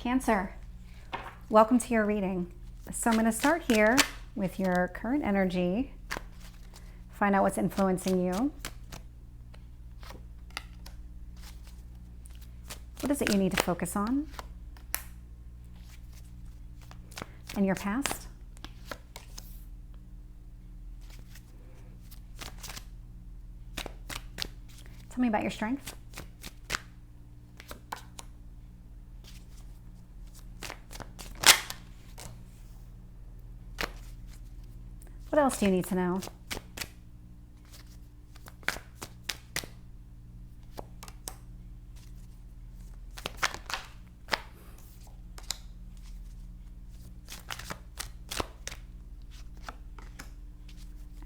Cancer, welcome to your reading. So I'm going to start here with your current energy, find out what's influencing you. What is it you need to focus on? And your past? Tell me about your strengths. What else do you need to know?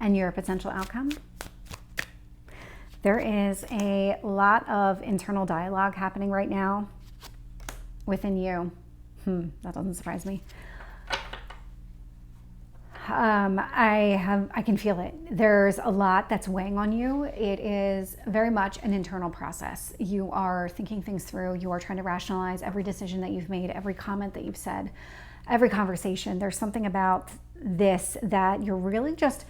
And your potential outcome? There is a lot of internal dialogue happening right now within you. That doesn't surprise me. I can feel it. There's a lot that's weighing on you. It is very much an internal process. You are thinking things through. You are trying to rationalize every decision that you've made, every comment that you've said, every conversation. There's something about this that you're really just,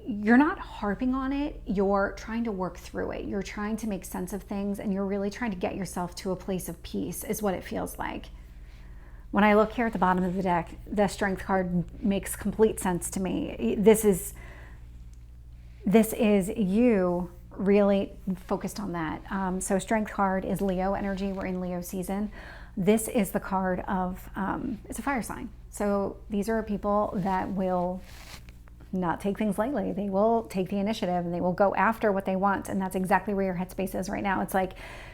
you're not harping on it. You're trying to work through it. You're trying to make sense of things, and you're really trying to get yourself to a place of peace is what it feels like. When I look here at the bottom of the deck, the Strength card makes complete sense to me. This is you really focused on that. So Strength card is Leo energy. We're in Leo season. This is the card of, it's a fire sign. So these are people that will not take things lightly. They will take the initiative and they will go after what they want. And that's exactly where your headspace is right now. It's like,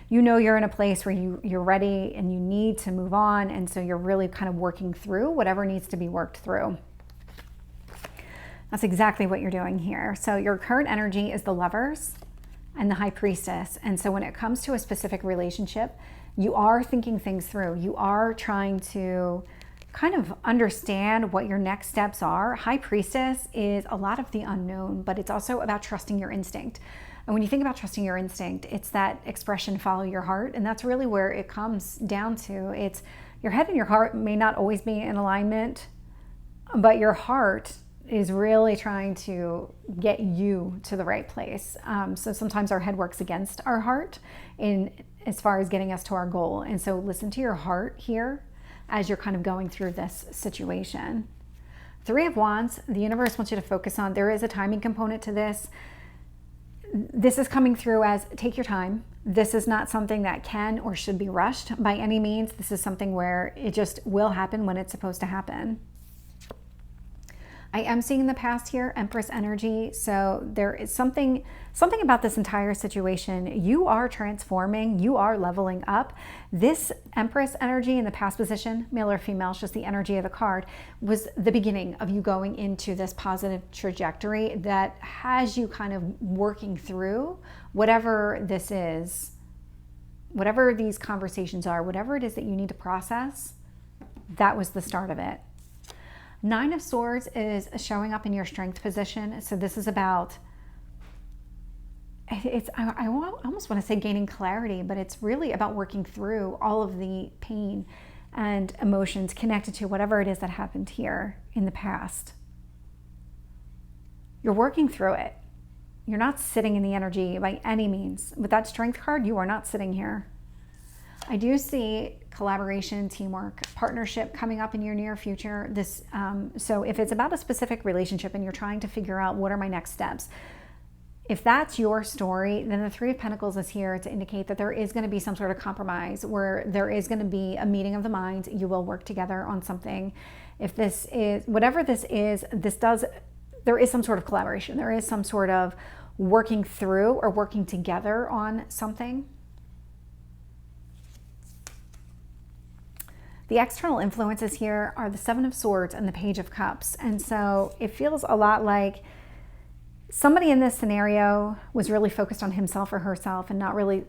you know, you're in a place where you're ready and you need to move on. And so you're really kind of working through whatever needs to be worked through. That's exactly what you're doing here. So your current energy is the Lovers and the High Priestess. And so when it comes to a specific relationship, you are thinking things through. You are trying to kind of understand what your next steps are. High Priestess is a lot of the unknown, but it's also about trusting your instinct. And when you think about trusting your instinct, it's that expression, follow your heart. And that's really where it comes down to. It's your head and your heart may not always be in alignment, but your heart is really trying to get you to the right place. So sometimes our head works against our heart in as far as getting us to our goal. And so listen to your heart here as you're kind of going through this situation. Three of Wands, the universe wants you to focus on, there is a timing component to this. This is coming through as take your time. This is not something that can or should be rushed by any means. This is something where it just will happen when it's supposed to happen. I am seeing the past here, Empress energy. So there is something about this entire situation. You are transforming, you are leveling up. This Empress energy in the past position, male or female, it's just the energy of the card, was the beginning of you going into this positive trajectory that has you kind of working through whatever this is, whatever these conversations are, whatever it is that you need to process. That was the start of it. Nine of Swords is showing up in your Strength position. So this is about, I almost want to say gaining clarity, but it's really about working through all of the pain and emotions connected to whatever it is that happened here in the past. You're working through it. You're not sitting in the energy by any means. With that Strength card, you are not sitting here. I do see collaboration, teamwork, partnership coming up in your near future. So if it's about a specific relationship and you're trying to figure out what are my next steps, if that's your story, then the Three of Pentacles is here to indicate that there is going to be some sort of compromise, where there is going to be a meeting of the minds. You will work together on something. If this is, whatever this is, there is some sort of collaboration. There is some sort of working through or working together on something. The external influences here are the Seven of Swords and the Page of Cups. And so it feels a lot like somebody in this scenario was really focused on himself or herself and not really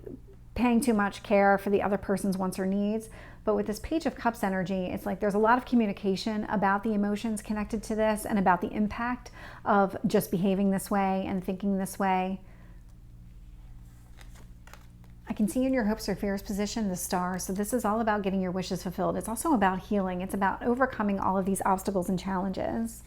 paying too much care for the other person's wants or needs. But with this Page of Cups energy, it's like there's a lot of communication about the emotions connected to this and about the impact of just behaving this way and thinking this way. I can see in your hopes or fears position the Star. So this is all about getting your wishes fulfilled. It's also about healing. It's about overcoming all of these obstacles and challenges.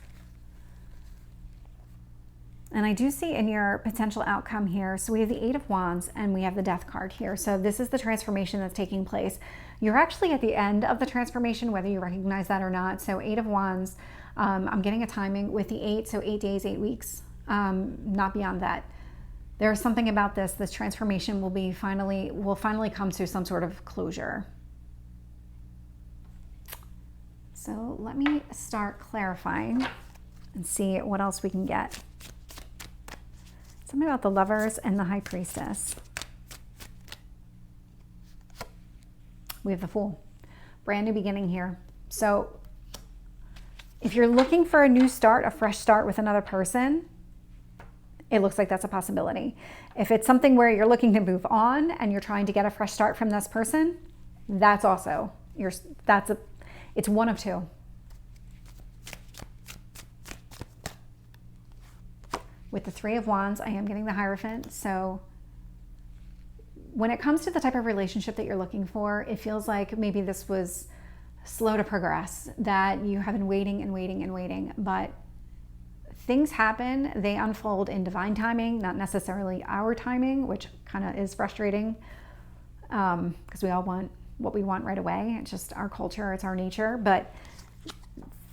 And I do see in your potential outcome here, so we have the Eight of Wands and we have the Death card here. So this is the transformation that's taking place. You're actually at the end of the transformation, whether you recognize that or not. So Eight of Wands, I'm getting a timing with the 8, so 8 days, 8 weeks, not beyond that. There's something about this transformation will finally come to some sort of closure. So let me start clarifying and see what else we can get. Something about the Lovers and the High Priestess. We have the Fool. Brand new beginning here. So if you're looking for a new start, a fresh start with another person, it looks like that's a possibility. If it's something where you're looking to move on and you're trying to get a fresh start from this person, that's also, it's one of two. With the Three of Wands, I am getting the Hierophant. So when it comes to the type of relationship that you're looking for, it feels like maybe this was slow to progress, that you have been waiting and waiting and waiting, but things happen, they unfold in divine timing, not necessarily our timing, which kind of is frustrating because we all want what we want right away. It's just our culture, it's our nature, but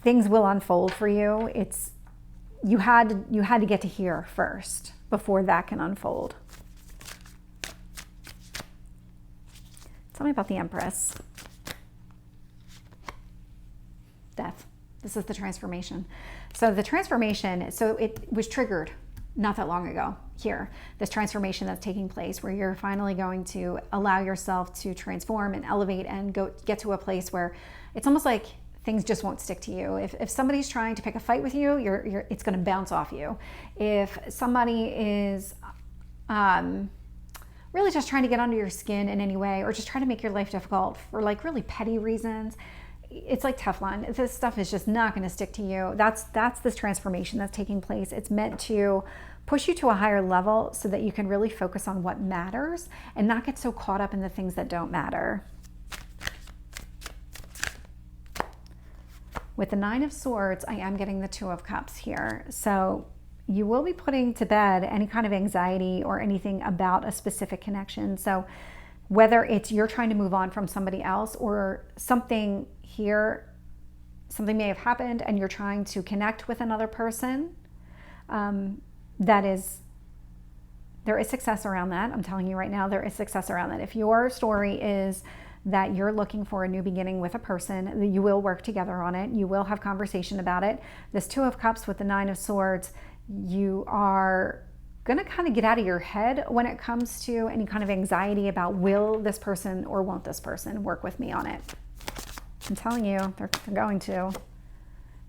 things will unfold for you. You had to get to here first before that can unfold. Tell me about the Empress. Death. This is the transformation. So the transformation, so it was triggered not that long ago here. This transformation that's taking place where you're finally going to allow yourself to transform and elevate and get to a place where it's almost like things just won't stick to you. If somebody's trying to pick a fight with you, it's going to bounce off you. If somebody is really just trying to get under your skin in any way, or just try to make your life difficult for like really petty reasons, it's like Teflon. This stuff is just not going to stick to you. That's this transformation that's taking place. It's meant to push you to a higher level so that you can really focus on what matters and not get so caught up in the things that don't matter. With the Nine of Swords, I am getting the Two of Cups here. So you will be putting to bed any kind of anxiety or anything about a specific connection. So whether it's you're trying to move on from somebody else or something here, something may have happened and you're trying to connect with another person, there is success around that. I'm telling you right now, there is success around that. If your story is that you're looking for a new beginning with a person, you will work together on it. You will have conversation about it. This Two of Cups with the Nine of Swords, you are going to kind of get out of your head when it comes to any kind of anxiety about will this person or won't this person work with me on it. I'm telling you, they're going to.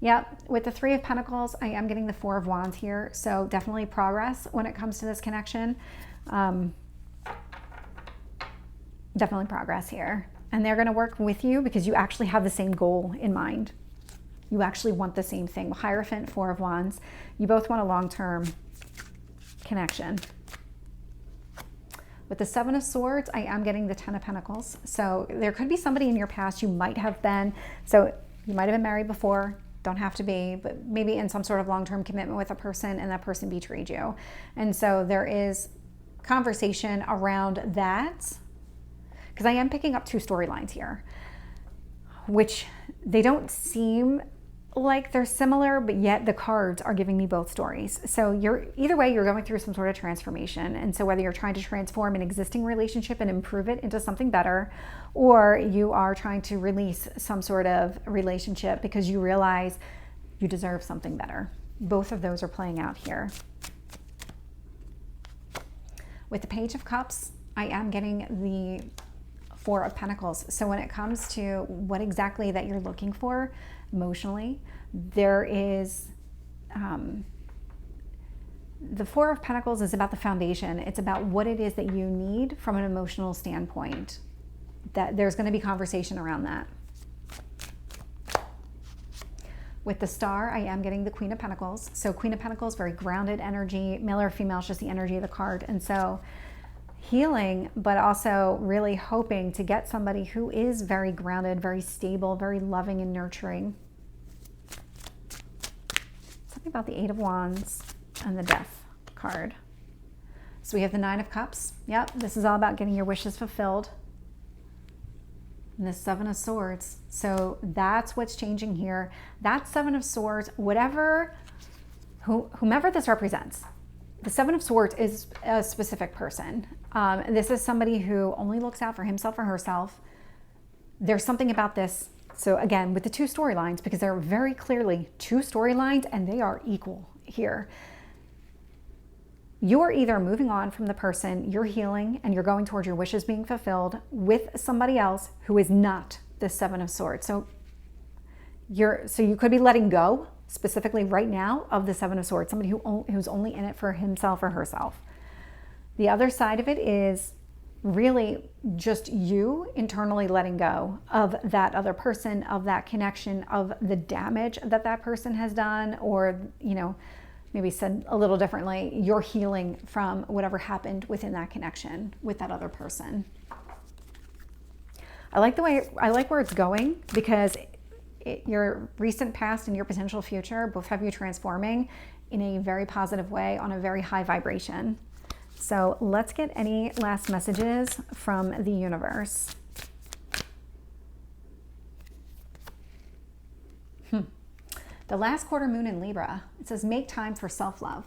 Yep, with the Three of Pentacles, I am getting the Four of Wands here. So definitely progress when it comes to this connection. Definitely progress here. And they're going to work with you because you actually have the same goal in mind. You actually want the same thing. Hierophant, Four of Wands. You both want a long-term connection. With the Seven of Swords, I am getting the Ten of Pentacles. So there could be somebody in your past you might have been. So you might have been married before. Don't have to be, but maybe in some sort of long-term commitment with a person and that person betrayed you. And so there is conversation around that. Because I am picking up two storylines here, which they don't seem like they're similar, but yet the cards are giving me both stories. So either way, you're going through some sort of transformation. And so whether you're trying to transform an existing relationship and improve it into something better, or you are trying to release some sort of relationship because you realize you deserve something better. Both of those are playing out here. With the Page of Cups, I am getting the Four of Pentacles. So when it comes to what exactly that you're looking for emotionally, there is the Four of Pentacles is about the foundation. It's about what it is that you need from an emotional standpoint. That there's going to be conversation around that. With the Star, I am getting the Queen of Pentacles. So Queen of Pentacles, very grounded energy. Male or female is just the energy of the card. And so healing, but also really hoping to get somebody who is very grounded, very stable, very loving and nurturing. Something about the Eight of Wands and the Death card. So we have the Nine of Cups. Yep, this is all about getting your wishes fulfilled. And the Seven of Swords. So that's what's changing here. That Seven of Swords, whomever this represents, the Seven of Swords is a specific person. This is somebody who only looks out for himself or herself. There's something about this. So again, with the two storylines, because there are very clearly two storylines and they are equal here. You're either moving on from the person, you're healing, and you're going towards your wishes being fulfilled with somebody else who is not the Seven of Swords. So you could be letting go specifically right now of the Seven of Swords, somebody who's only in it for himself or herself. The other side of it is really just you internally letting go of that other person, of that connection, of the damage that that person has done, or, maybe said a little differently, you're healing from whatever happened within that connection with that other person. I like where it's going, because your recent past and your potential future both have you transforming in a very positive way on a very high vibration. So let's get any last messages from the universe. The last quarter moon in Libra, it says make time for self-love.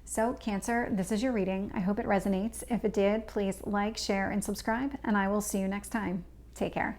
So Cancer, this is your reading. I hope it resonates. If it did, please like, share, and subscribe, and I will see you next time. Take care.